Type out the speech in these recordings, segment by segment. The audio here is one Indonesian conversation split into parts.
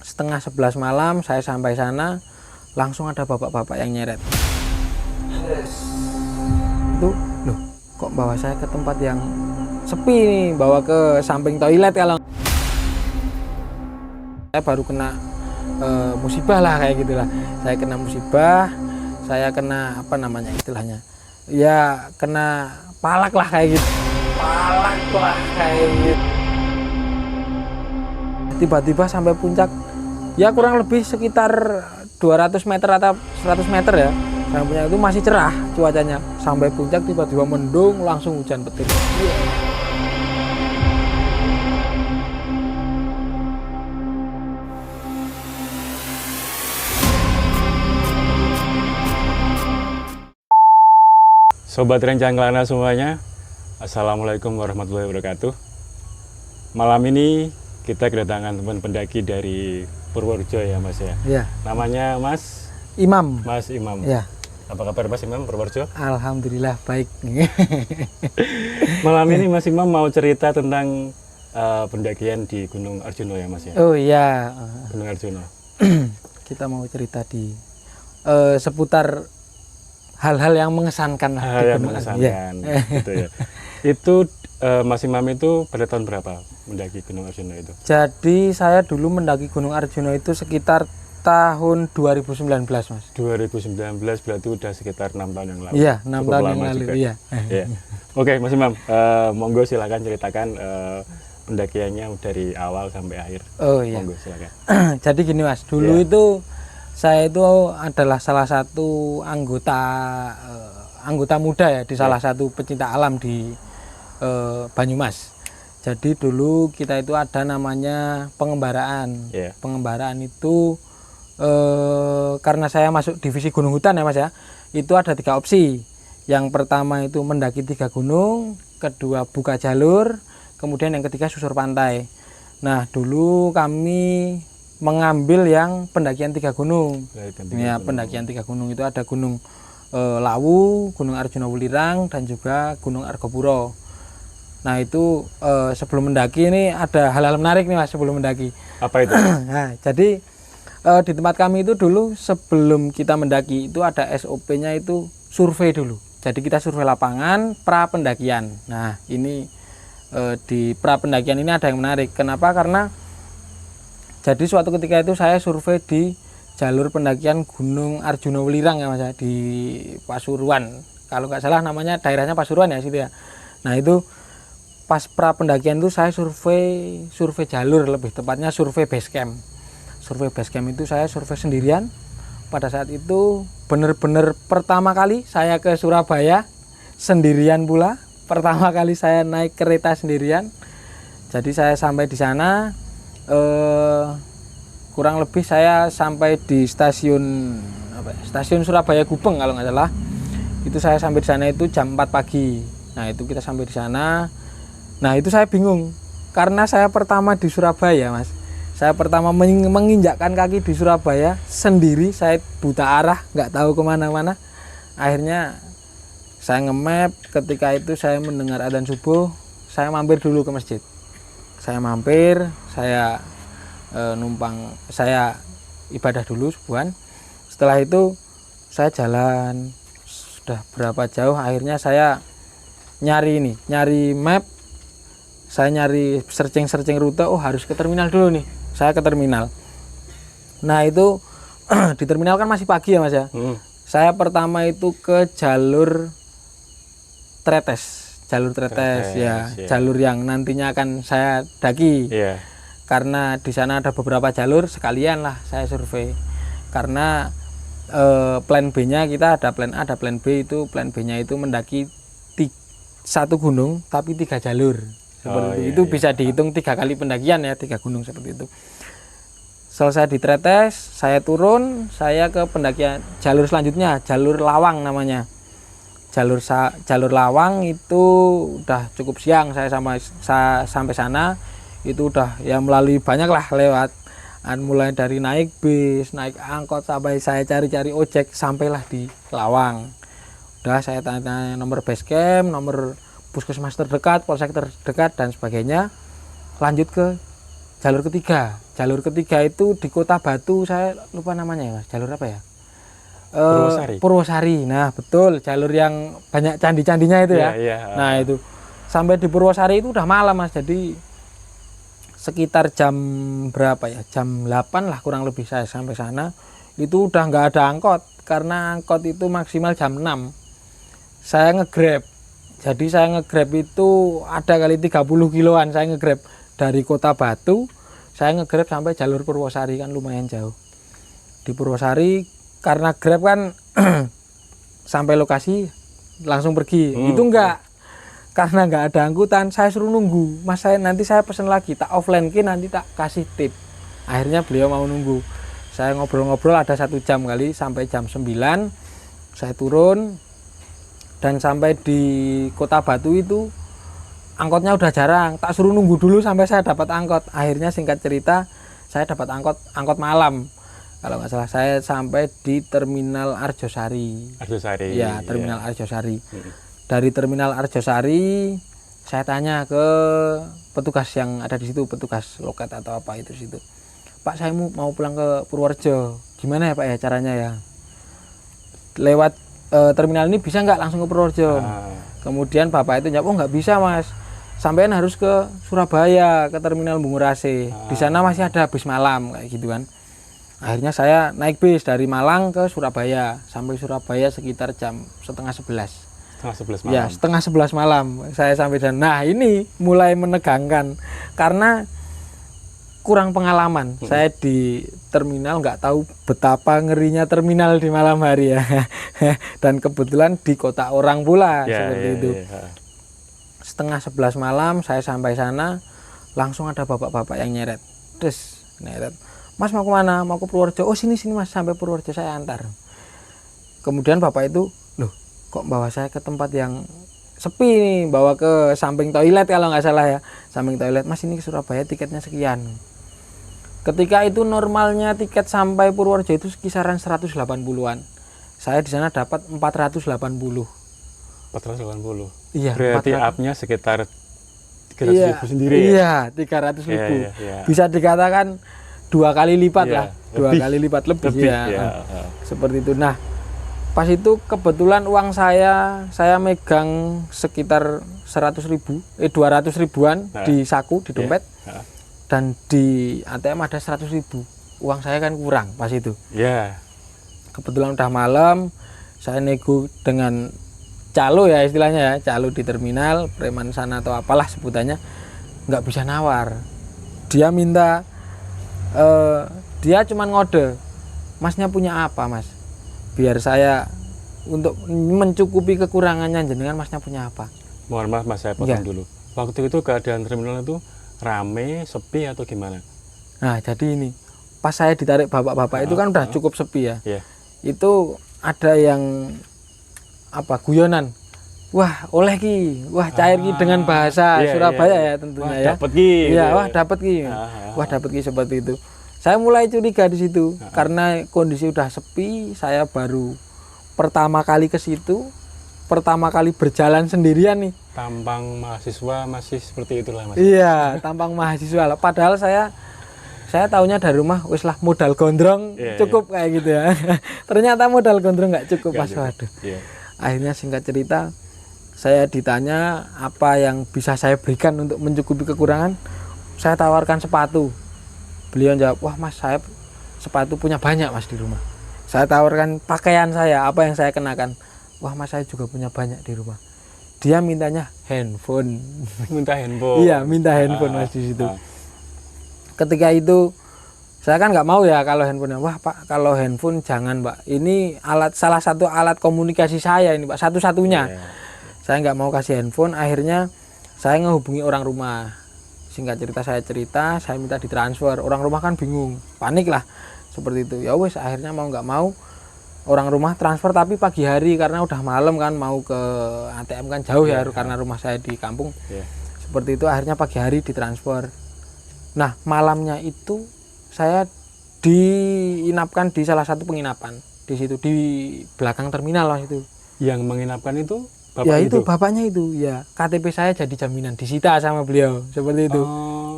setengah 11 malam saya sampai sana, langsung ada bapak-bapak yang nyeret. Itu loh, kok bawa saya ke tempat yang sepi nih, bawa ke samping toilet. Kalau saya baru kena musibah lah kayak gitulah. Saya kena musibah, saya kena apa namanya istilahnya, ya kena palak lah kayak gitu. Palak lah kayak gitu. Tiba-tiba sampai puncak, ya kurang lebih sekitar 200 meter atau 100 meter ya. Sampainya itu masih cerah cuacanya. Sampai puncak tiba-tiba mendung, langsung hujan petir. Sobat Rencang Kelana semuanya, Assalamualaikum warahmatullahi wabarakatuh. Malam ini kita kedatangan teman pendaki dari Purworejo ya Mas ya. Ya. Namanya Mas Imam. Mas Imam. Ya. Apa kabar Mas Imam Purworejo? Alhamdulillah baik. Malam ini Mas Imam mau cerita tentang pendakian di Gunung Arjuna ya Mas ya. Oh iya. Gunung Arjuna. Kita mau cerita di seputar hal-hal yang mengesankan. Hal yang mengesankan. Gitu ya. Itu Mas Imam itu pada tahun berapa mendaki Gunung Arjuna itu? Jadi saya dulu mendaki Gunung Arjuna itu sekitar tahun 2019 Mas. 2019 berarti udah sekitar 6 tahun yang lalu. Iya, 6 Cukup tahun lama yang lalu. juga. Iya. Ya. Oke, Mas Imam, monggo silakan ceritakan pendakiannya dari awal sampai akhir. Oh iya. Monggo silakan. Jadi gini Mas, dulu Iya. itu saya itu adalah salah satu anggota muda ya di salah satu pecinta alam di Banyumas. Jadi dulu kita itu ada namanya pengembaraan. Iya. Pengembaraan itu karena saya masuk divisi gunung hutan ya Mas ya, itu ada 3 opsi. Yang pertama itu mendaki 3 gunung, kedua buka jalur, kemudian yang ketiga susur pantai. Nah dulu kami mengambil yang pendakian 3 gunung. Ya, pendakian 3 gunung itu ada Gunung Lawu, Gunung Arjuna Wulirang, dan juga Gunung Argopuro. Nah itu sebelum mendaki ini ada hal-hal menarik nih Mas sebelum mendaki. Apa itu? Nah, jadi di tempat kami itu dulu sebelum kita mendaki itu ada SOP-nya itu survei dulu. Jadi kita survei lapangan pra pendakian. Nah ini di pra pendakian ini ada yang menarik. Kenapa? Karena jadi suatu ketika itu saya survei di jalur pendakian Gunung Arjuna Wulirang ya Mas ya, di Pasuruan. Kalau nggak salah namanya daerahnya Pasuruan ya situ ya. Nah itu pas pra pendakian itu saya survei jalur, lebih tepatnya survei base camp. Survei base camp itu saya survei sendirian. Pada saat itu benar-benar pertama kali saya ke Surabaya sendirian pula. Pertama kali saya naik kereta sendirian. Jadi saya sampai di sana kurang lebih saya sampai di stasiun Surabaya Gubeng kalau nggak salah. Itu saya sampai di sana itu jam 4 pagi. Nah itu kita sampai di sana. Nah itu saya bingung karena saya pertama di Surabaya Mas. Saya pertama menginjakkan kaki di Surabaya sendiri. Saya buta arah, nggak tahu kemana-mana. Akhirnya saya nge-map. Ketika itu saya mendengar adzan subuh, saya mampir dulu ke masjid. Saya mampir, saya numpang, saya ibadah dulu subuhan. Setelah itu saya jalan sudah berapa jauh, akhirnya saya nyari map. Saya nyari searching rute, oh harus ke terminal dulu nih. Saya ke terminal. Nah itu di terminal kan masih pagi ya Mas ya. Saya pertama itu ke jalur Tretes ya, jalur yang nantinya akan saya daki. Iya. Karena di sana ada beberapa jalur, sekalian lah saya survei. Karena plan B-nya kita ada plan A, ada plan B. Itu plan B-nya itu mendaki 1 gunung tapi 3 jalur. Seperti itu bisa dihitung 3 kali pendakian ya, 3 gunung seperti itu. Selesai di Tretes, saya turun, saya ke pendakian jalur selanjutnya, jalur Lawang namanya. Jalur Lawang itu udah cukup siang saya sampai sana. Itu udah ya melalui banyak lah lewat, mulai dari naik bis, naik angkot, sampai saya cari-cari ojek, sampailah di Lawang. Udah saya tanya nomor base camp, nomor puskesmas terdekat, polsek terdekat dan sebagainya. Lanjut ke jalur ketiga. jalur ketiga itu di Kota Batu, saya lupa namanya ya Mas. Jalur apa ya? Purwosari. Purwosari. Nah, betul, jalur yang banyak candi-candinya itu ya. Iya, Nah, itu sampai di Purwosari itu udah malam Mas. Jadi sekitar jam berapa ya? Jam 8 lah kurang lebih saya sampai sana. Itu udah nggak ada angkot karena angkot itu maksimal jam 6. Saya nge-Grab. Jadi saya nge-Grab itu ada kali 30 kiloan saya nge-Grab dari Kota Batu. Saya nge-Grab sampai jalur Purwosari, kan lumayan jauh. Di Purwosari karena Grab kan sampai lokasi langsung pergi. Itu enggak. Karena enggak ada angkutan, saya suruh nunggu. Mas, nanti saya pesen lagi, tak offline ki nanti tak kasih tip. Akhirnya beliau mau nunggu. Saya ngobrol-ngobrol ada 1 jam kali sampai jam 9. Saya turun dan sampai di Kota Batu itu angkotnya udah jarang, tak suruh nunggu dulu sampai saya dapat angkot. Akhirnya singkat cerita saya dapat angkot malam. Kalau nggak salah saya sampai di Terminal Arjosari. Ya, Terminal Arjosari. Dari Terminal Arjosari saya tanya ke petugas yang ada di situ, petugas loket atau apa itu situ. Pak, saya mau pulang ke Purworejo. Gimana ya Pak ya caranya ya? Lewat terminal ini bisa nggak langsung ke Purworejo? Kemudian bapak itu jawab, oh nggak bisa Mas. Sampean harus ke Surabaya, ke Terminal Bungurase. Di sana masih ada bis malam kayak gitu kan. Akhirnya saya naik bis dari Malang ke Surabaya. Sampai Surabaya sekitar jam setengah 11. Setengah 11 malam. Ya, setengah 11 malam saya sampai dan nah ini mulai menegangkan karena kurang pengalaman. Saya di terminal nggak tahu betapa ngerinya terminal di malam hari ya. Dan kebetulan di kota orang pula seperti itu. Setengah 11 malam saya sampai sana, langsung ada bapak-bapak yang nyeret. Mas mau kemana? Mau ke Purworejo. Oh sini Mas, sampai Purworejo saya antar. Kemudian bapak itu, loh kok bawa saya ke tempat yang sepi nih, bawa ke samping toilet kalau nggak salah ya. Samping toilet, Mas ini ke Surabaya tiketnya sekian. Ketika itu normalnya tiket sampai Purworejo itu kisaran 180-an. Saya di sana dapat 480. 480. Iya, berarti up-nya sekitar 300.000 sendiri ya? Iya, 300.000. Bisa dikatakan 2 kali lipat lah. 2 kali lipat lebih ya. Seperti itu. Nah, pas itu kebetulan uang saya megang sekitar 200 ribuan di saku, di dompet. Dan di ATM ada 100.000. Uang saya kan kurang pas itu. Kebetulan udah malam, saya nego dengan calo ya istilahnya ya, calo di terminal, preman sana atau apalah sebutannya, nggak bisa nawar. Dia minta, dia cuman ngode, Masnya punya apa Mas? Biar saya untuk mencukupi kekurangannya jenengan, Masnya punya apa? Mohon maaf Mas, saya potong dulu. Waktu itu keadaan terminal itu rame, sepi atau gimana? Nah jadi ini, pas saya ditarik bapak-bapak itu kan udah cukup sepi ya. Itu ada yang apa guyonan, wah oleh ki, wah cair ki dengan bahasa Surabaya ya tentunya ya. Dapat ki. Iya, wah dapat ki. Wah dapat ki seperti itu. Saya mulai curiga di situ karena kondisi udah sepi. Saya baru pertama kali ke situ, pertama kali berjalan sendirian nih. Tampang mahasiswa masih seperti itulah Mas. Iya, tampang mahasiswa. Padahal saya taunya dari rumah wis lah modal gondrong cukup kayak gitu ya. Ternyata modal gondrong nggak cukup Mas. Waduh. Akhirnya singkat cerita saya ditanya apa yang bisa saya berikan untuk mencukupi kekurangan. Saya tawarkan sepatu. Beliau jawab, wah Mas saya sepatu punya banyak Mas di rumah. Saya tawarkan pakaian saya, apa yang saya kenakan. Wah Mas saya juga punya banyak di rumah. Dia mintanya handphone. Minta handphone. Iya minta handphone Mas di situ. Ketika itu saya kan nggak mau ya kalau handphonenya. Wah Pak, kalau handphone jangan Pak. Ini salah satu alat komunikasi saya ini Pak, satu-satunya. Saya nggak mau kasih handphone. Akhirnya saya ngehubungi orang rumah. Singkat cerita saya minta ditransfer. Orang rumah kan bingung, panik lah seperti itu. Ya wes akhirnya mau nggak mau orang rumah transfer tapi pagi hari karena udah malam kan mau ke ATM kan jauh ya karena rumah saya di kampung. Seperti itu akhirnya pagi hari ditransfer. Nah malamnya itu saya diinapkan di salah satu penginapan di situ di belakang terminal lah itu. Yang menginapkan itu ya itu bapaknya itu ya. KTP saya jadi jaminan disita sama beliau seperti itu.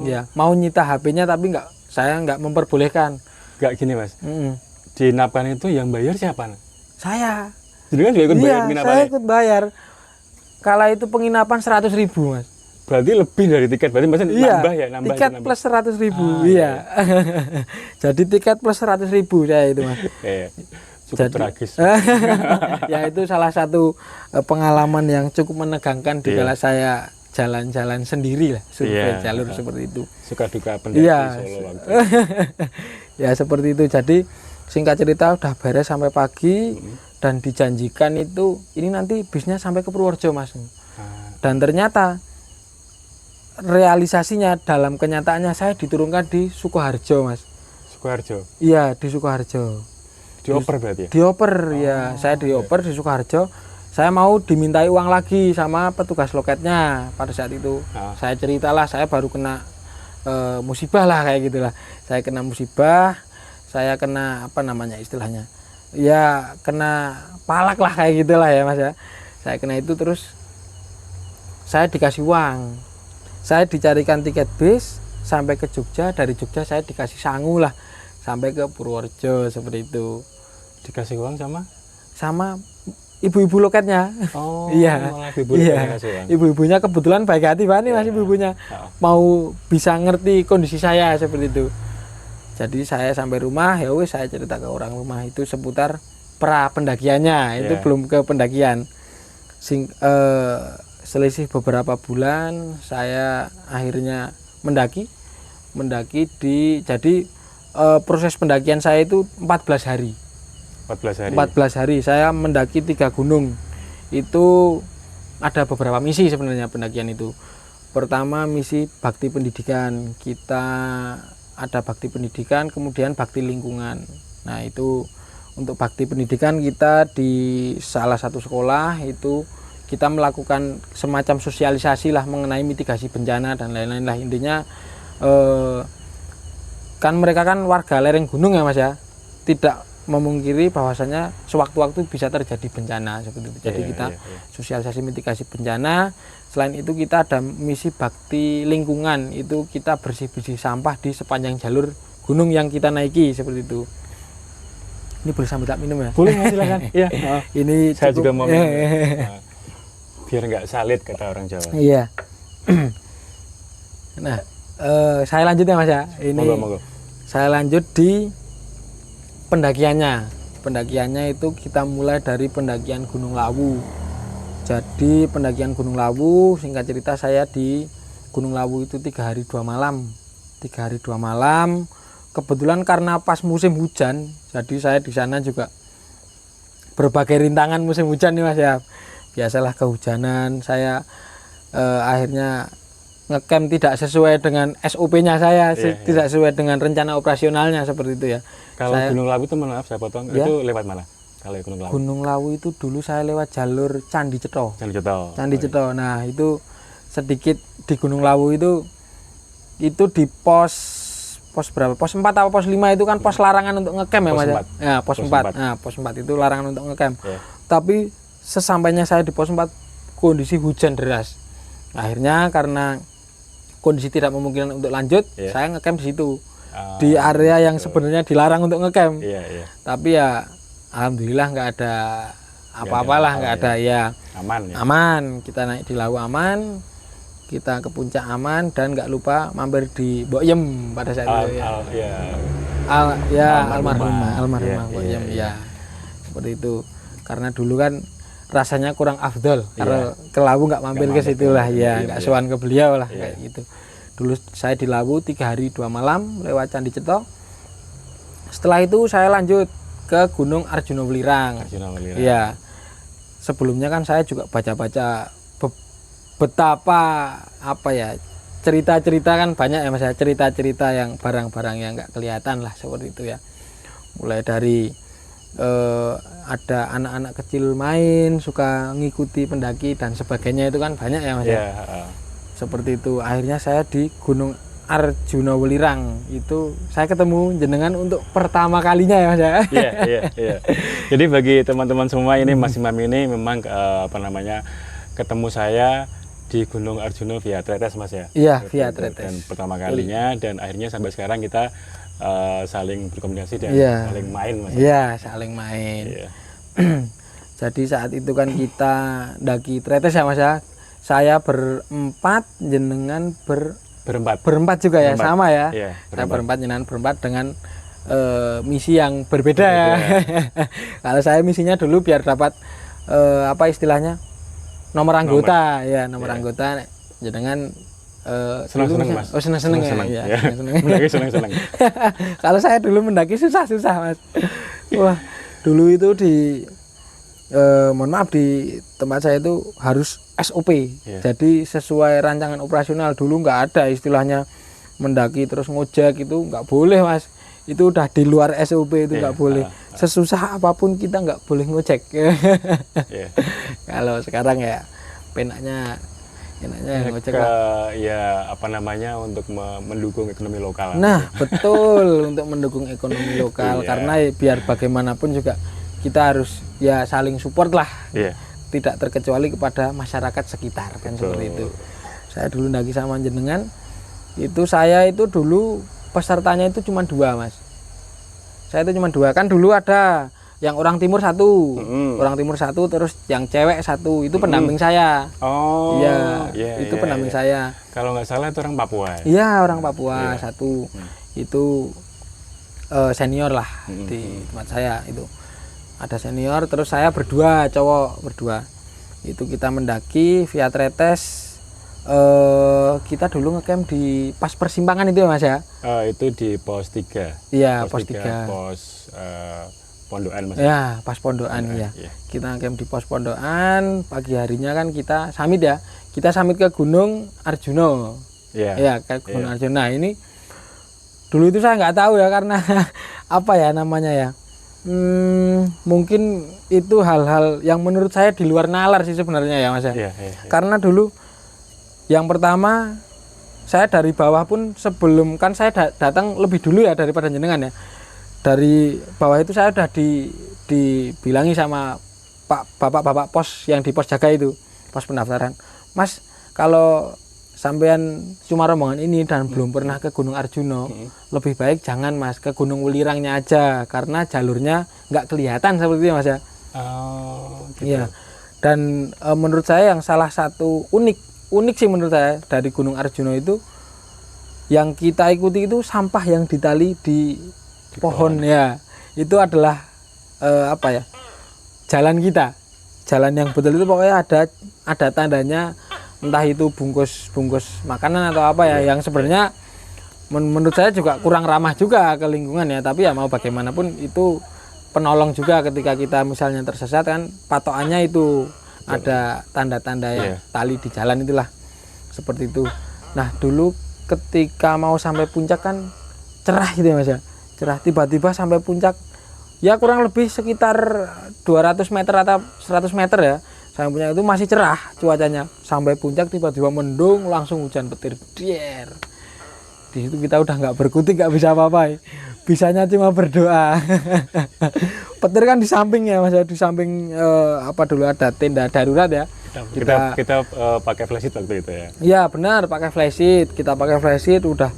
Ya mau nyita HP-nya tapi nggak saya nggak memperbolehkan. Nggak gini Mas, di Napkan itu yang bayar siapa? Saya. Jadi kan juga ikut bayar Iya, penginapan. saya ikut bayar. Kala itu penginapan 100.000 Mas. Berarti lebih dari tiket, berarti Mas Iya, nambah ya, nambah. tiket nambah. plus 100.000, Ah, iya. Jadi tiket plus 100.000 saya itu Mas. Iya, cukup tragis. Ya itu salah satu pengalaman yang cukup menegangkan di Iya. kala saya jalan-jalan sendiri lah, survei Iya. jalur seperti itu. Suka duka pendaki Iya. Solo waktu. Ya seperti itu. Jadi singkat cerita udah beres sampai pagi dan dijanjikan itu ini nanti bisnya sampai ke Purworejo Mas. Ah, Dan ternyata realisasinya dalam kenyataannya saya diturunkan di Sukoharjo Mas. Sukoharjo. Iya di Sukoharjo. Dioper berarti ya? Dioper ya, saya dioper di Sukoharjo. Saya mau dimintai uang lagi sama petugas loketnya pada saat itu. Ah. Saya ceritalah saya baru kena musibah lah kayak gitulah. Saya kena musibah, saya kena apa namanya istilahnya? Ya kena palak lah kayak gitulah ya Mas ya. Saya kena itu terus saya dikasih uang. Saya dicarikan tiket bis sampai ke Jogja, dari Jogja saya dikasih sangu lah sampai ke Purworejo seperti itu. Dikasih uang Sama ibu-ibu loketnya. Oh, Iya. malah ibu Iya. dikasih uang. Ibu-ibunya kebetulan baik hati Pak nih Mas ibu-ibunya. Ah. Mau bisa ngerti kondisi saya seperti itu. Jadi saya sampai rumah ya wis saya cerita ke orang rumah itu seputar pra pendakiannya. Itu Iya. belum ke pendakian. Selisih beberapa bulan saya akhirnya mendaki jadi proses pendakian saya itu 14 hari. 14 hari. 14 hari saya mendaki 3 gunung. Itu ada beberapa misi sebenarnya pendakian itu. Pertama misi bakti pendidikan. Kita ada bakti pendidikan, kemudian bakti lingkungan. Nah, itu untuk bakti pendidikan kita di salah satu sekolah itu kita melakukan semacam sosialisasi lah mengenai mitigasi bencana dan lain-lain lah. Intinya kan mereka kan warga lereng gunung ya Mas ya, tidak memungkiri bahwasanya sewaktu-waktu bisa terjadi bencana seperti itu. Jadi kita sosialisasi mitigasi bencana. Selain itu kita ada misi bakti lingkungan, itu kita bersih-bersih sampah di sepanjang jalur gunung yang kita naiki seperti itu. Ini boleh sambil tak minum ya? Boleh Mas, silakan. Iya. Ini Saya cukup, juga mau minum. Biar nggak salit kata orang Jawa. Iya. Nah, saya lanjut ya Mas ya. Ini Monggo. saya lanjut di pendakiannya. Pendakiannya itu kita mulai dari pendakian Gunung Lawu. Jadi pendakian Gunung Lawu, singkat cerita saya di Gunung Lawu itu 3 hari 2 malam. 3 hari 2 malam. Kebetulan karena pas musim hujan, jadi saya di sana juga berbagai rintangan musim hujan nih Mas ya. Biasalah kehujanan, saya akhirnya ngecamp tidak sesuai dengan SOP-nya saya, tidak sesuai dengan rencana operasionalnya seperti itu ya. Kalau Gunung Lawu itu maaf saya potong, Ya. itu lewat mana? Kalau Gunung Lawu? Gunung Lawu itu dulu saya lewat jalur Candi Cetho. Candi Cetho. Nah, itu sedikit di Gunung Lawu itu di pos berapa? Pos 4 atau pos 5 itu kan pos larangan untuk ngecamp ya Mas ya. Ya, pos 4. Nah, pos 4 itu larangan untuk ngecamp. Ya. Tapi sesampainya saya di pos 4 kondisi hujan deras. Akhirnya karena kondisi tidak memungkinkan untuk lanjut, saya ngecamp di situ. Di area yang sebenarnya dilarang untuk ngecamp. Tapi ya alhamdulillah nggak ada apa-apalah, nggak ada ya. Aman. Kita naik di Lawu aman. Kita ke puncak aman dan nggak lupa mampir di Mbok Yem pada saat itu ya. Almarhumah Mbok Yem ya. Seperti itu. Karena dulu kan rasanya kurang afdol karena ke Lawu nggak mampir ke situ lah ya, nggak sowan ke beliau lah kayak gitu. Dulu saya di Lawu 3 hari 2 malam lewat Candi Cetho. Setelah itu saya lanjut ke Gunung Arjuna Welirang. Iya. Sebelumnya kan saya juga baca-baca betapa cerita-cerita kan banyak ya Mas ya, cerita-cerita yang barang-barang yang nggak kelihatan lah seperti itu ya. Mulai dari ada anak-anak kecil main suka ngikuti pendaki dan sebagainya itu kan banyak ya Mas ya. Seperti itu. Akhirnya saya di Gunung Arjuna Welirang itu saya ketemu jenengan untuk pertama kalinya ya Mas ya. Iya. Jadi bagi teman-teman semua ini Mas Imam ini memang ketemu saya di Gunung Arjuna via Tretes Mas ya? Iya, via Tretes. Dan pertama kalinya dan akhirnya sampai sekarang kita saling berkomunikasi dan Iya. saling main Mas. Iya, saling main. Iya. Jadi saat itu kan kita daki Tretes ya Mas ya. Saya berempat, jenengan Berempat juga ya, Berempat. sama ya. Iya, Saya berempat, jenengan berempat dengan misi yang berbeda ya. Kalau saya misinya dulu biar dapat apa istilahnya, nomor anggota ya, nomor anggota. Jenengan senang-senang Mas. Oh, senang-senang ya. Senang-senang, Iya, ya. senang-senang. Mendaki senang-senang. Kalau saya dulu mendaki susah-susah Mas. Wah, dulu itu di mohon maaf, di tempat saya itu harus SOP. Jadi sesuai rancangan operasional. Dulu nggak ada istilahnya mendaki terus ngojek, itu nggak boleh Mas. Itu udah di luar SOP, itu nggak boleh. Sesusah apapun kita nggak boleh ngojek. Kalau sekarang ya enaknya ngojek lah. Ya apa namanya, untuk mendukung ekonomi lokal. Nah betul, untuk mendukung ekonomi lokal. Karena biar bagaimanapun juga kita harus ya saling support lah. Tidak terkecuali kepada masyarakat sekitar kan. Seperti itu. Saya dulu ndaki sama jenengan itu, saya itu dulu pesertanya itu cuma 2 Mas. Saya itu cuma 2, kan dulu ada yang orang timur 1, orang timur 1, terus yang cewek 1, itu pendamping saya. Oh iya, itu pendamping saya. Kalau nggak salah itu orang Papua. Iya, orang Papua 1. Itu senior lah di tempat saya. Itu ada senior, terus saya berdua, cowok berdua. Itu kita mendaki via Tretes. Kita dulu ngecamp di pas persimpangan itu ya Mas ya. Itu di pos 3. Iya, pos 3. Pos Pondokan Mas. Ya, pas Pondokan ya. Kita ngecamp di pos Pondokan. Pagi harinya kan kita summit ya. Kita summit ke Gunung Arjuna. Iya, ke Gunung Arjuna. Nah, ini dulu itu saya nggak tahu ya, karena apa ya namanya ya. Mungkin itu hal-hal yang menurut saya di luar nalar sih sebenarnya ya Mas ya. Karena dulu yang pertama saya dari bawah pun, sebelum kan saya datang lebih dulu ya daripada jenengan ya. Dari bawah itu saya udah dibilangi sama bapak-bapak pos yang di pos jaga itu, pos pendaftaran. Mas, kalau sampean cuma rombongan ini dan belum pernah ke Gunung Arjuna, lebih baik jangan Mas, ke Gunung Welirangnya aja, karena jalurnya nggak kelihatan seperti itu Mas ya. Iya. Dan menurut saya yang salah satu unik sih menurut saya dari Gunung Arjuna itu, yang kita ikuti itu sampah yang ditali di pohon ya. Itu adalah apa ya, jalan kita, jalan yang betul itu pokoknya ada tandanya, entah itu bungkus makanan atau apa ya, yang sebenarnya menurut saya juga kurang ramah juga ke lingkungan ya. Tapi ya mau bagaimanapun itu penolong juga ketika kita misalnya tersesat kan, patokannya itu ada tanda-tanda ya, tali di jalan itulah, seperti itu. Nah dulu ketika mau sampai puncak kan cerah gitu ya Mas ya, cerah. Tiba-tiba sampai puncak ya kurang lebih sekitar 200 meter atau 100 meter ya, sampai puncak itu masih cerah cuacanya. Sampai puncak tiba-tiba mendung, langsung hujan petir. Dier. Di situ kita udah nggak berkutik, nggak bisa apa-apa, bisanya cuma berdoa. Petir kan di samping ya Mas, di samping apa dulu ada tenda darurat ya. Kita pakai flashlight waktu itu ya. Iya benar, pakai flashlight. Kita pakai flashlight, udah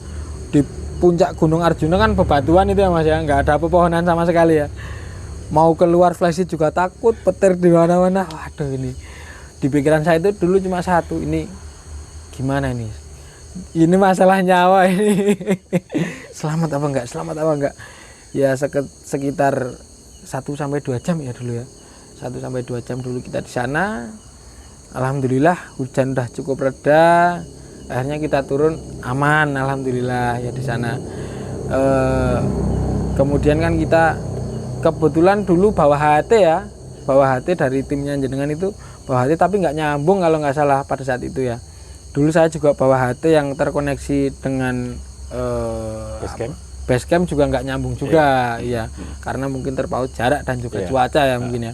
di puncak Gunung Arjuna kan bebatuan itu ya Mas ya, nggak ada pepohonan sama sekali ya. Mau keluar flashlight juga takut, petir di mana-mana. Waduh, ini di pikiran saya itu dulu cuma satu, ini gimana ini? Ini masalah nyawa ini. Selamat apa enggak? Ya sekitar 1-2 jam ya dulu ya. 1-2 jam dulu kita di sana. Alhamdulillah hujan udah cukup reda. Akhirnya kita turun aman, alhamdulillah ya di sana. Kemudian kan kita kebetulan dulu bawa HT ya. Bawa HT dari timnya jenengan itu, bawa HT tapi nggak nyambung kalau nggak salah pada saat itu ya. Dulu saya juga bawa HT yang terkoneksi dengan Basecamp juga nggak nyambung juga, iya. Karena mungkin terpaut jarak dan juga cuaca ya mungkin ya,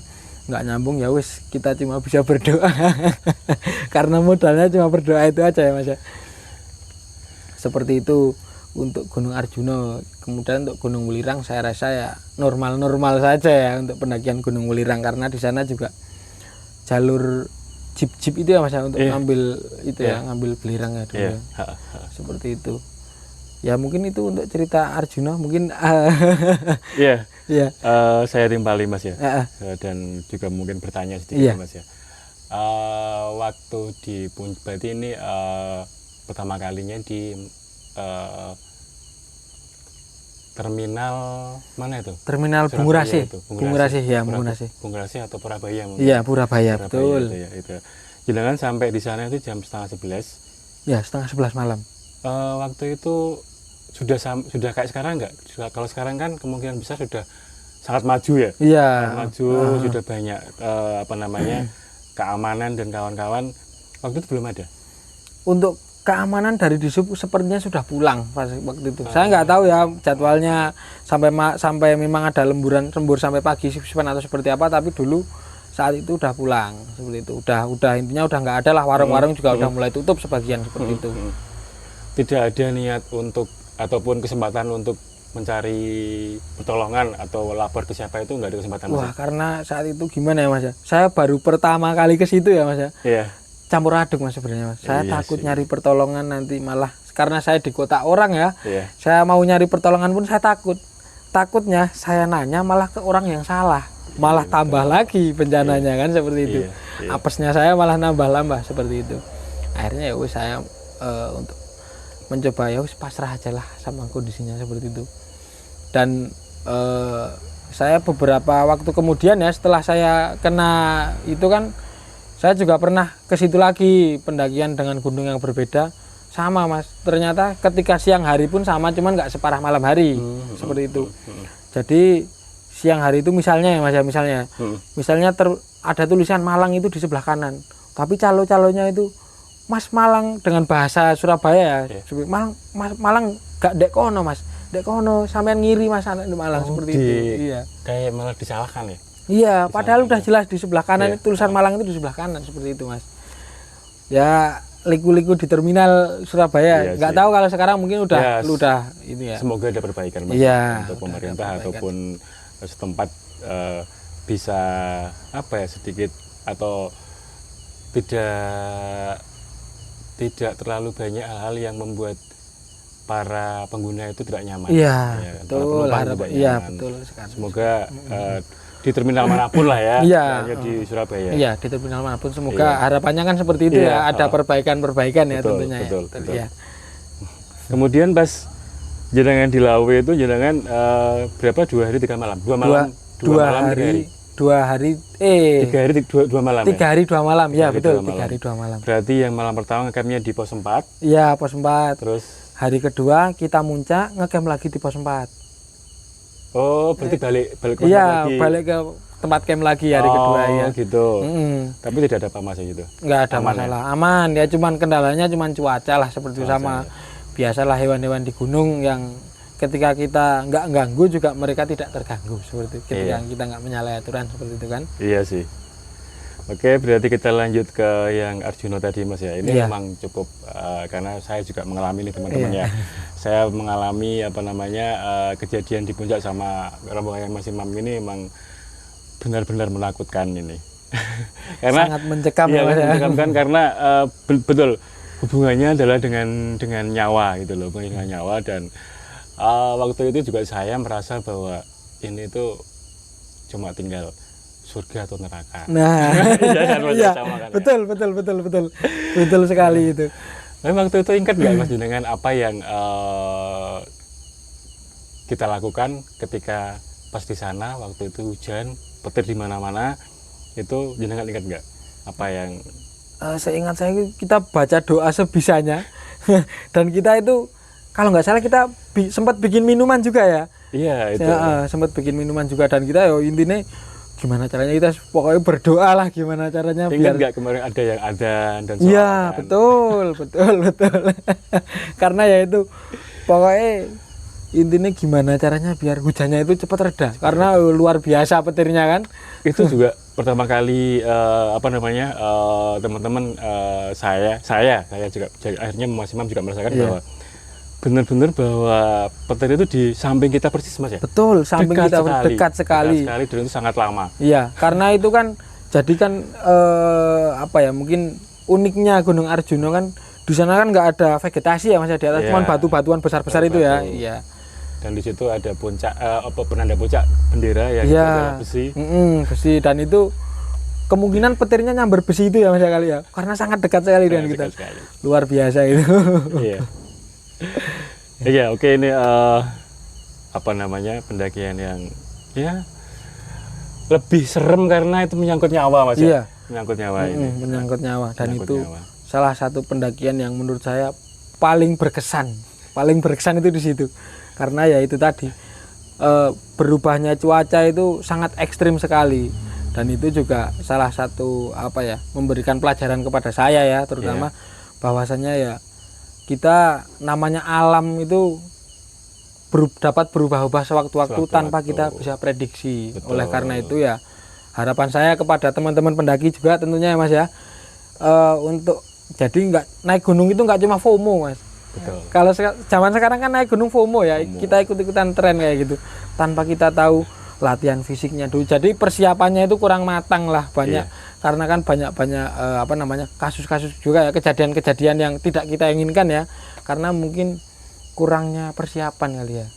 nggak nyambung. Ya wis, kita cuma bisa berdoa. Karena modalnya cuma berdoa itu aja ya Mas ya. Seperti itu untuk Gunung Arjuna. Kemudian untuk Gunung Welirang saya rasa ya normal-normal saja ya untuk pendakian Gunung Welirang, karena di sana juga jalur jeep itu ya Mas ya, untuk Iya. ngambil itu Iya. ya, ngambil belerang ya dulu Iya. ya. Seperti itu. Ya mungkin itu untuk cerita Arjuna mungkin Iya. ya. Saya timpali Mas ya. Heeh. Dan juga mungkin bertanya sedikit Iya. Mas ya. Waktu di berarti ini pertama kalinya di terminal mana itu? Terminal Surabaya Bungurasi. itu, Bungurasi ya, Bungurasi. Bungurasi atau Purabaya mungkin? Iya, Purabaya, Purabaya betul. itu ya, itu. Jangan sampai di sana itu jam 10:30. Ya, 10:30 malam. Waktu itu sudah kayak sekarang nggak? Kalau sekarang kan kemungkinan besar sudah sangat maju ya. Iya. Sangat maju, sudah banyak keamanan dan kawan-kawan. Waktu itu belum ada. Untuk keamanan dari Disub sepertinya sudah pulang pas waktu itu. Saya nggak tahu ya jadwalnya sampai memang ada lembur sampai pagi shift-shiftan atau seperti apa, tapi dulu saat itu udah pulang seperti itu. Udah intinya udah nggak ada lah, warung-warung juga udah mulai tutup sebagian seperti itu. Tidak ada niat untuk ataupun kesempatan untuk mencari pertolongan atau lapor ke siapa, itu nggak ada kesempatan Mas? Wah, karena saat itu gimana ya Mas ya? Saya baru pertama kali ke situ ya Mas ya. Iya. Campur aduk Mas sebenarnya Mas. Saya Iya takut sih. nyari pertolongan nanti malah karena saya di kota orang ya. Iya. Saya mau nyari pertolongan pun saya takut. Takutnya saya nanya malah ke orang yang salah. Malah tambah lagi bencananya kan seperti itu. Iya, iya. Apesnya saya malah nambah-nambah seperti itu. Akhirnya ya wis saya untuk mencoba ya wis pasrah aja lah sama kondisinya seperti itu. Dan saya beberapa waktu kemudian ya setelah saya kena itu kan saya juga pernah ke situ lagi pendakian dengan gunung yang berbeda sama Mas. Ternyata ketika siang hari pun sama, cuman nggak separah malam hari seperti itu. Jadi siang hari itu misalnya ya Mas ya, misalnya ada tulisan Malang itu di sebelah kanan, tapi calo-calonya itu Mas Malang dengan bahasa Surabaya ya. Malang gak dek kono Mas, dek kono sampean ngiri Mas anak di Malang seperti itu. Iya. Kayak malah disalahkan ya. Iya, padahal udah jelas di sebelah kanan, Iya. tulisan Malang itu di sebelah kanan seperti itu Mas. Ya liku-liku di terminal Surabaya. Iya Nggak sih. tahu kalau sekarang mungkin udah Ya, udah ini ya. Semoga ada perbaikan Mas, Iya, untuk udah pemerintah ada perbaikan. ataupun setempat bisa apa ya sedikit atau tidak terlalu banyak hal-hal yang membuat para pengguna itu tidak nyaman. Iya, Ya, para betul. penumpang tidak Iya, nyaman. betul sekali. Semoga di terminal manapun lah ya, Iya. hanya di Surabaya. Iya, di terminal manapun semoga Iya. harapannya kan seperti itu Iya, ya, ada perbaikan-perbaikan ya betul, tentunya betul, ya. betul. Iya. Kemudian pas jenengan di Lawe itu jenengan berapa 2 hari 3 malam? 2 malam, 2 malam 3 hari. 2 hari 3 hari 2 malam 3 ya? hari 2 malam. Ya, hari, betul, 2 3 hari 2 malam. Berarti yang malam pertama ngecampnya di pos 4, Iya, pos 4. terus Hari kedua kita muncak ngecamp lagi di pos 4. oh berarti balik ke pos 4 Iya, lagi. balik ke tempat camp lagi hari kedua ya. Gitu. Mm-mm. Tapi tidak ada apa mas gitu. Nggak ada Aman, masalah, aman ya, cuman kendalanya cuman cuaca lah seperti itu, Cuaca, sama ya. biasalah hewan-hewan di gunung yang ketika kita nggak ganggu juga mereka tidak terganggu seperti itu, ketika Iya. kita nggak menyalahi aturan seperti itu kan. Iya sih. Oke, berarti kita lanjut ke yang Arjuna tadi mas ya. Ini Iya. memang cukup karena saya juga mengalami nih teman-teman Iya. ya. Saya mengalami kejadian di puncak sama rombongan Mas Imam ini memang benar-benar menakutkan ini. Karena Sangat mencekam iya, ya, Mas ya. mencekamkan karena betul hubungannya adalah dengan nyawa gitu loh, dengan nyawa. Dan waktu itu juga saya merasa bahwa ini tuh cuma tinggal surga atau neraka. Nah, Iya kan, Mas, iya, sama kan, ya? betul sekali itu. Tapi waktu itu ingat nggak mas dengan apa yang kita lakukan ketika pas di sana waktu itu hujan petir di mana-mana, itu jenengan ingat nggak apa yang Seingat saya kita baca doa sebisanya dan kita itu kalau nggak salah kita sempat bikin minuman juga ya. iya itu Sempat bikin minuman juga, dan kita ya intinya gimana caranya kita pokoknya berdoa lah gimana caranya ingat biar. nggak kemarin ada yang adzan dan Iya, kan? betul. Karena ya itu pokoknya intinya gimana caranya biar hujannya itu cepat reda, karena luar biasa petirnya kan. Itu juga pertama kali teman-teman saya juga akhirnya Mas Imam juga merasakan Iya. bahwa benar-benar bahwa petir itu di samping kita persis mas ya. Betul, samping kita dekat sekali. dan itu sangat lama. Iya, karena itu kan Jadi kan apa ya, mungkin uniknya Gunung Arjuna kan di sana kan nggak ada vegetasi ya Mas, di atas Iya. cuma batu-batuan besar-besar itu ya. Batu-batu. Iya. Dan di situ ada puncak penanda puncak bendera yang itu Iya. adalah besi. Besi, dan itu kemungkinan petirnya nyamber besi itu ya Mas ya kali ya. Karena sangat dekat sekali dengan kita. Dekat sekali. Luar biasa itu. Iya. Iya, oke, ini apa namanya, pendakian yang ya lebih serem karena itu menyangkut nyawa Mas. Iya. Menyangkut nyawa ini. Menyangkut nyawa, dan Menyangkut itu nyawa. salah satu pendakian yang menurut saya paling berkesan. Paling berkesan itu di situ. Karena ya itu tadi berubahnya cuaca itu sangat ekstrim sekali, dan itu juga salah satu apa ya, memberikan pelajaran kepada saya ya, terutama bahwasanya ya kita namanya alam itu dapat berubah-ubah sewaktu-waktu tanpa kita bisa prediksi. Betul. Oleh karena itu ya harapan saya kepada teman-teman pendaki juga tentunya ya Mas ya, untuk jadi nggak naik gunung itu nggak cuma FOMO Mas. Betul. Kalau zaman sekarang kan naik gunung FOMO ya, kita ikut-ikutan tren kayak gitu tanpa kita tahu latihan fisiknya dulu. Jadi persiapannya itu kurang matang lah banyak. Karena kan banyak apa namanya, kasus-kasus juga ya, kejadian-kejadian yang tidak kita inginkan ya, karena mungkin kurangnya persiapan kali ya,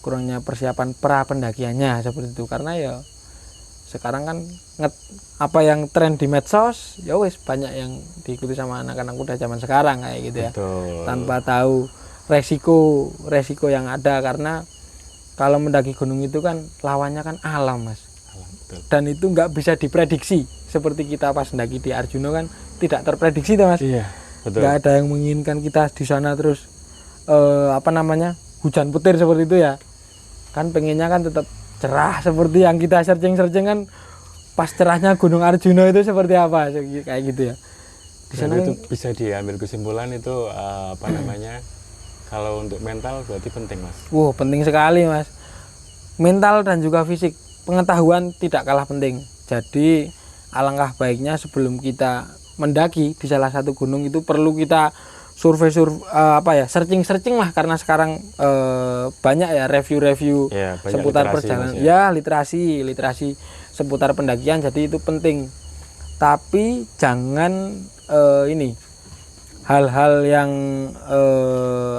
kurangnya persiapan pra pendakiannya seperti itu. Karena ya sekarang kan apa yang tren di medsos ya wes banyak yang diikuti sama anak-anak muda zaman sekarang kayak gitu ya. Betul. Tanpa tahu resiko yang ada, karena kalau mendaki gunung itu kan lawannya kan alam Mas. Betul. Dan itu nggak bisa diprediksi, seperti kita pas mendaki di Arjuna kan tidak terprediksi tuh Mas. Iya, betul. Nggak ada yang menginginkan kita di sana terus apa namanya, hujan petir seperti itu ya. Kan pengennya kan tetap cerah seperti yang kita searching kan, pas cerahnya Gunung Arjuna itu seperti apa kayak gitu ya. Di sana itu bisa diambil kesimpulan itu apa namanya, kalau untuk mental berarti penting Mas. wow, penting sekali Mas. Mental dan juga fisik, pengetahuan tidak kalah penting. Jadi alangkah baiknya sebelum kita mendaki di salah satu gunung itu perlu kita survei apa ya, searching lah, karena sekarang banyak ya review Ya, banyak seputar literasi, perjalanan Mas, ya, literasi seputar pendakian, jadi itu penting. Tapi jangan ini hal-hal yang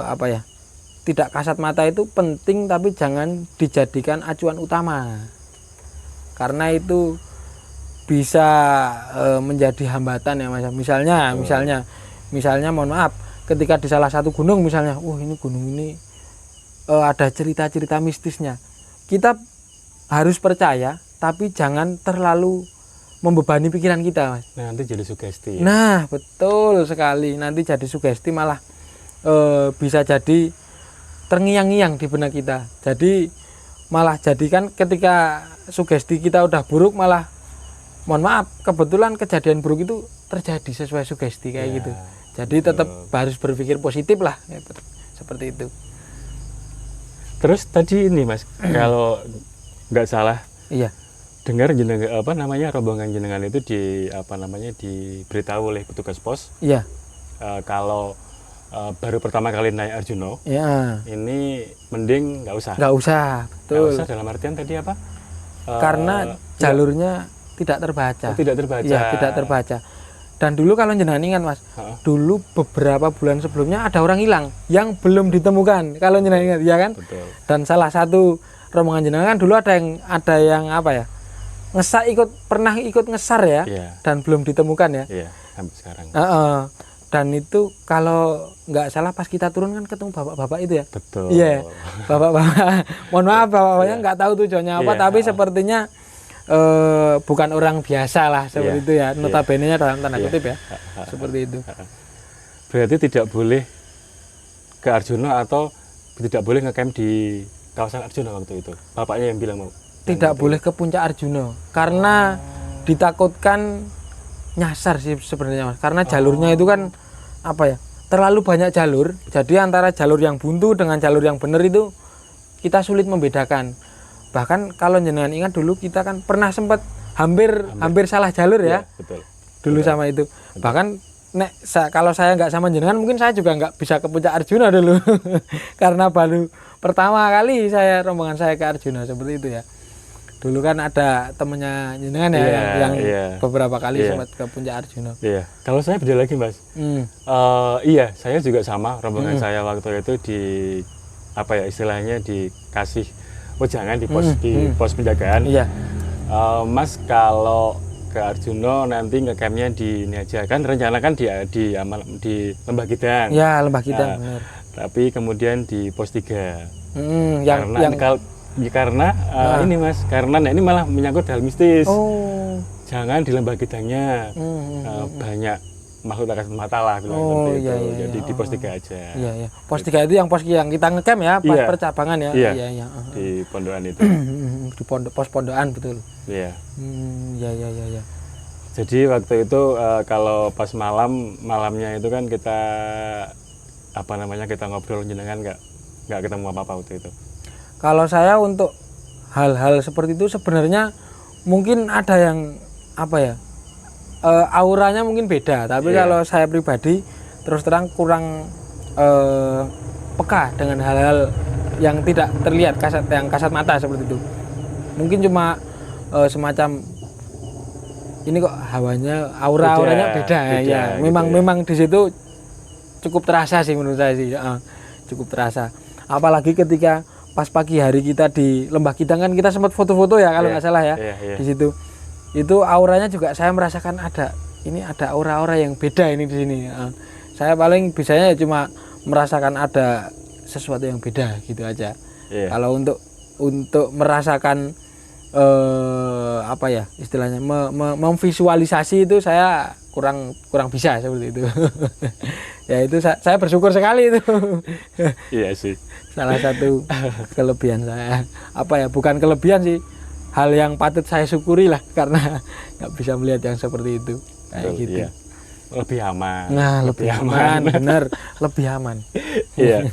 apa ya, tidak kasat mata itu penting, tapi jangan dijadikan acuan utama, karena itu bisa menjadi hambatan ya Mas. Misalnya mohon maaf, ketika di salah satu gunung misalnya, ini gunung ini ada cerita-cerita mistisnya, kita harus percaya tapi jangan terlalu membebani pikiran kita Mas. Nah, nanti jadi sugesti ya? Nah betul sekali, nanti jadi sugesti, malah bisa jadi terngiang-ngiang di benak kita. Jadi malah jadikan ketika sugesti kita udah buruk, malah mohon maaf, kebetulan kejadian buruk itu terjadi sesuai sugesti kayak Ya, gitu. Jadi tetap harus berpikir positif lah gitu. Seperti itu. Terus tadi ini Mas, kalau nggak salah Iya. dengar jenengan apa namanya, rombongan jenengan itu diberitahu oleh petugas pos Iya. kalau baru pertama kali naik Arjuna, Ya. ini mending nggak usah. Nggak usah, Nggak betul. usah dalam artian tadi apa? Karena jalurnya tidak terbaca. tidak terbaca. Iya, tidak terbaca. Dan dulu kalau jenengan ingat Mas, dulu beberapa bulan sebelumnya ada orang hilang yang belum ditemukan. Kalau jenengan ingat, ya kan? Betul. Dan salah satu rombongan jenengan kan dulu ada yang apa ya? Pernah ikut ngesar ya, Iya. dan belum ditemukan ya. Iya, sampai sekarang. Dan itu kalau nggak salah pas kita turun kan ketemu bapak-bapak itu ya. Betul. Iya, bapak-bapak. Mohon maaf bapak-bapaknya nggak tahu tujuannya apa, Iya. tapi sepertinya bukan orang biasa lah seperti Iya. itu ya. Notabene-nya dalam tanda Iya. kutip ya. Seperti itu. Berarti tidak boleh ke Arjuna atau tidak boleh ngecamp di kawasan Arjuna waktu itu. Bapaknya yang bilang mau. Tidak boleh ke puncak Arjuna karena ditakutkan nyasar sih sebenarnya Mas. Karena jalurnya itu kan apa ya? Terlalu banyak jalur. Jadi antara jalur yang buntu dengan jalur yang benar itu kita sulit membedakan. Bahkan kalau jenengan ingat dulu kita kan pernah sempat hampir salah jalur ya. Betul. Dulu sama itu. Bahkan kalau saya nggak sama jenengan mungkin saya juga nggak bisa ke puncak Arjuna dulu. Karena baru pertama kali rombongan saya ke Arjuna seperti itu ya. Dulu kan ada temennya jenengan ya yang beberapa kali sempat ke Puncak Arjuna. Iya. Kalau saya beda lagi Mas. Iya, saya juga sama. Rombongan saya waktu itu di apa ya istilahnya dikasih jangan di pos penjagaan. Iya. Mas kalau ke Arjuna nanti ngecampnya di ini aja kan rencana kan di Lembah Kidang. Ya Lembah Kidang benar. Tapi kemudian di pos 3. Karena ini Mas, karena ini malah menyangkut hal mistis. Jangan di Lembah Kidangnya banyak makhluk tak kasat mata lah bilang seperti itu. Jadi di pos 3 aja. Iya. Pos 3 itu yang pos yang kita ngecamp ya, pas percabangan ya. Iya. Di pondokan itu. Di pos pondokan betul. Iya. Iya. Jadi waktu itu kalau pas malamnya itu kan kita kita ngobrol jenengan nggak ketemu apa-apa waktu itu. Kalau saya untuk hal-hal seperti itu sebenarnya mungkin ada yang auranya mungkin beda, tapi kalau saya pribadi terus terang kurang peka dengan hal-hal yang tidak terlihat kasat mata seperti itu. Mungkin cuma semacam ini kok hawanya auranya beda ya. Memang di situ cukup terasa sih menurut saya sih. Cukup terasa. Apalagi ketika pas pagi hari kita di Lembah Kidang kan kita sempat foto-foto ya kalau nggak salah ya. Di situ itu auranya juga saya merasakan ada aura-aura yang beda ini di sini. Saya paling bisanya cuma merasakan ada sesuatu yang beda gitu aja. Kalau untuk merasakan istilahnya memvisualisasi itu saya kurang bisa seperti itu. Ya itu saya bersyukur sekali itu. Iya sih. Salah satu kelebihan saya. Bukan kelebihan sih, hal yang patut saya syukuri lah karena nggak bisa melihat yang seperti itu. Kayak gitu. Iya. Lebih aman. Nah, lebih aman, bener, lebih aman. Iya.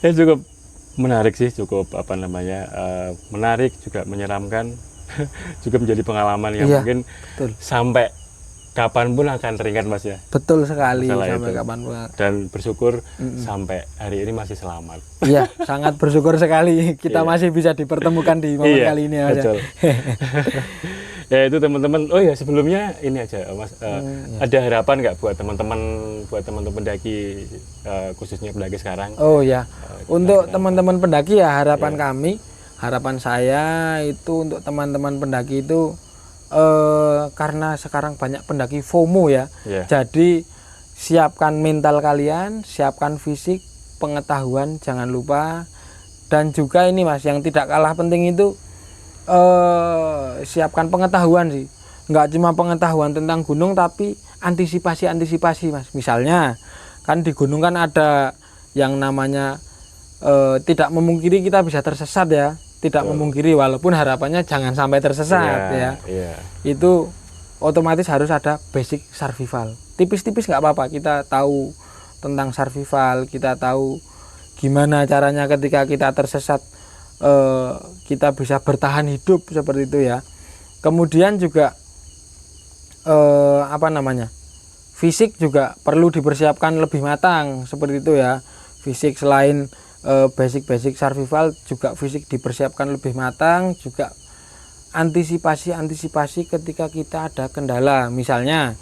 Ya cukup menarik sih, menarik juga menyeramkan, juga menjadi pengalaman yang mungkin sampai kapanpun akan teringat Mas ya. Betul sekali, sampai kapanpun. Dan bersyukur sampai hari ini masih selamat. Iya, sangat bersyukur sekali kita masih bisa dipertemukan di momen kali ini Mas. Betul. Ya itu teman-teman. Oh ya sebelumnya ini aja Mas, ada harapan nggak buat teman-teman pendaki khususnya pendaki sekarang? Oh ya, untuk teman-teman pendaki ya harapan saya itu untuk teman-teman pendaki itu karena sekarang banyak pendaki FOMO ya. Jadi siapkan mental kalian, siapkan fisik, pengetahuan jangan lupa, dan juga ini Mas yang tidak kalah penting itu siapkan pengetahuan sih. Nggak cuma pengetahuan tentang gunung tapi antisipasi Mas. Misalnya kan di gunung kan ada yang namanya tidak memungkiri kita bisa tersesat ya. Tidak memungkiri, walaupun harapannya jangan sampai tersesat itu otomatis harus ada basic survival. Tipis-tipis nggak apa-apa, kita tahu tentang survival, kita tahu gimana caranya ketika kita tersesat kita bisa bertahan hidup seperti itu ya. Kemudian juga fisik juga perlu dipersiapkan lebih matang seperti itu ya. Fisik selain basic survival juga fisik dipersiapkan lebih matang, juga antisipasi ketika kita ada kendala. Misalnya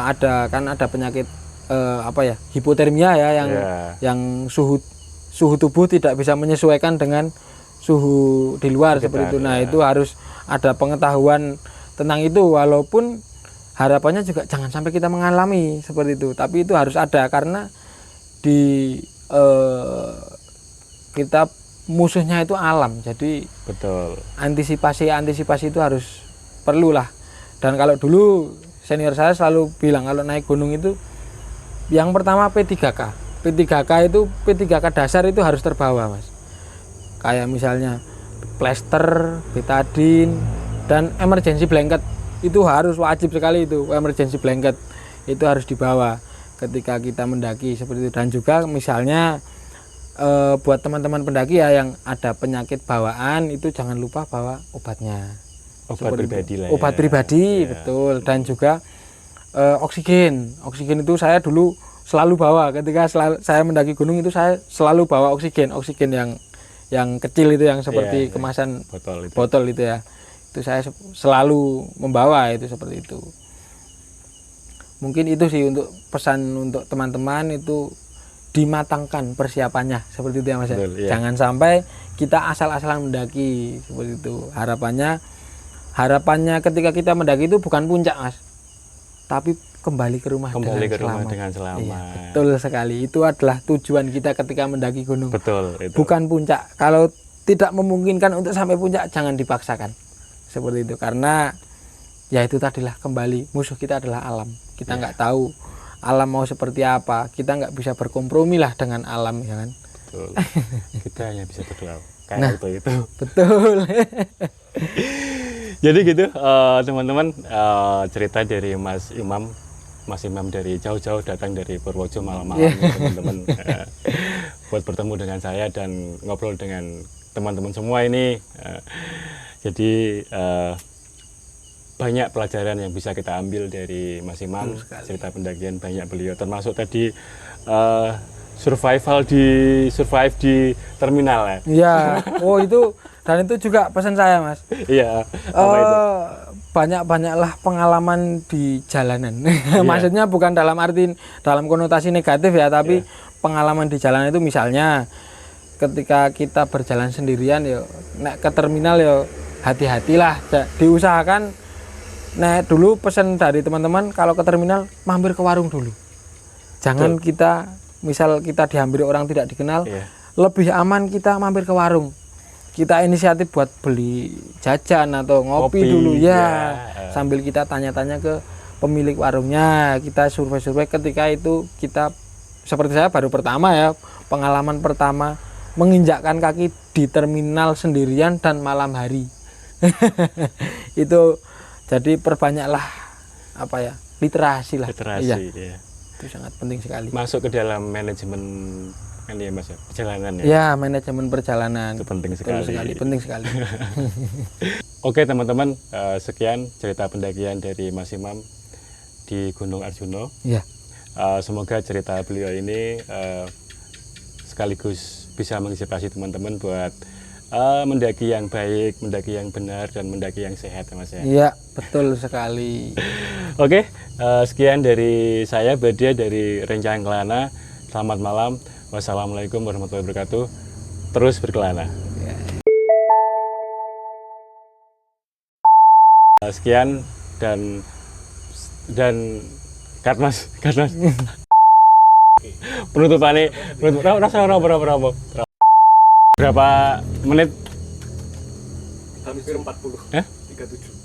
ada penyakit hipotermia ya yang suhu tubuh tidak bisa menyesuaikan dengan suhu di luar seperti itu. Nah, itu harus ada pengetahuan tentang itu, walaupun harapannya juga jangan sampai kita mengalami seperti itu, tapi itu harus ada karena di kita musuhnya itu alam, jadi antisipasi itu harus perlulah. Dan kalau dulu senior saya selalu bilang kalau naik gunung itu yang pertama P3K itu P3K dasar itu harus terbawa Mas, kayak misalnya plester, betadine, dan emergency blanket itu harus wajib sekali. Itu emergency blanket itu harus dibawa ketika kita mendaki seperti itu. Dan juga misalnya buat teman-teman pendaki ya yang ada penyakit bawaan itu jangan lupa bawa obatnya, obat pribadi betul. Dan juga oksigen itu saya dulu selalu bawa ketika saya mendaki gunung, itu saya selalu bawa oksigen yang kecil itu yang seperti Iya, kemasan botol itu. botol itu ya. Itu saya selalu membawa itu seperti itu. Mungkin itu sih untuk pesan untuk teman-teman itu dimatangkan persiapannya seperti itu ya Mas. Betul, iya. Jangan sampai kita asal-asalan mendaki seperti itu. Harapannya ketika kita mendaki itu bukan puncak Mas, tapi kembali ke rumah Dengan selamat. Iya, betul sekali. Itu adalah tujuan kita ketika mendaki gunung. Betul itu. Bukan puncak. Kalau tidak memungkinkan untuk sampai puncak, jangan dipaksakan. Seperti itu. Karena ya itu tadilah, kembali musuh kita adalah alam. Kita nggak tahu alam mau seperti apa. Kita nggak bisa berkompromi lah dengan alam, ya kan? Betul. Kita hanya bisa berdoa kayak Nah, itu. Betul. Jadi gitu teman-teman, cerita dari Mas Imam dari jauh-jauh datang dari Purworejo malam-malam teman-teman buat bertemu dengan saya dan ngobrol dengan teman-teman semua ini. Jadi banyak pelajaran yang bisa kita ambil dari Mas Imam, cerita pendakian banyak beliau, termasuk tadi survive di terminal ya. Iya. Oh itu, dan itu juga pesan saya Mas. Iya. Apa itu? Banyak-banyaklah pengalaman di jalanan. Maksudnya bukan dalam konotasi negatif ya, tapi pengalaman di jalanan itu misalnya ketika kita berjalan sendirian ya, nek ke terminal ya hati-hatilah, diusahakan. Nek dulu pesan dari teman-teman kalau ke terminal mampir ke warung dulu. Jangan kita, misal kita dihampiri orang tidak dikenal, lebih aman kita mampir ke warung. Kita inisiatif buat beli jajan atau ngopi dulu ya. Sambil kita tanya-tanya ke pemilik warungnya, kita survei-survei. Ketika itu kita, seperti saya baru pertama ya, pengalaman pertama menginjakkan kaki di terminal sendirian dan malam hari. Itu jadi perbanyaklah literasi lah. Literasi, iya. Itu sangat penting sekali. Masuk ke dalam manajemen ini ya Mas, perjalanan ya. Ya, manajemen perjalanan. Itu penting Betul sekali. Penting sekali. Oke teman-teman, sekian cerita pendakian dari Mas Imam di Gunung Arjuna. Iya. Semoga cerita beliau ini sekaligus bisa menginspirasi teman-teman buat mendaki yang baik, mendaki yang benar, dan mendaki yang sehat ya Mas ya. Iya, betul sekali. Oke, sekian dari saya Badia dari Rencang Kelana. Selamat malam. Wassalamualaikum warahmatullahi wabarakatuh. Terus berkelana. Sekian dan cut mas. Penutupannya berapa menit? Hampir 40. 37.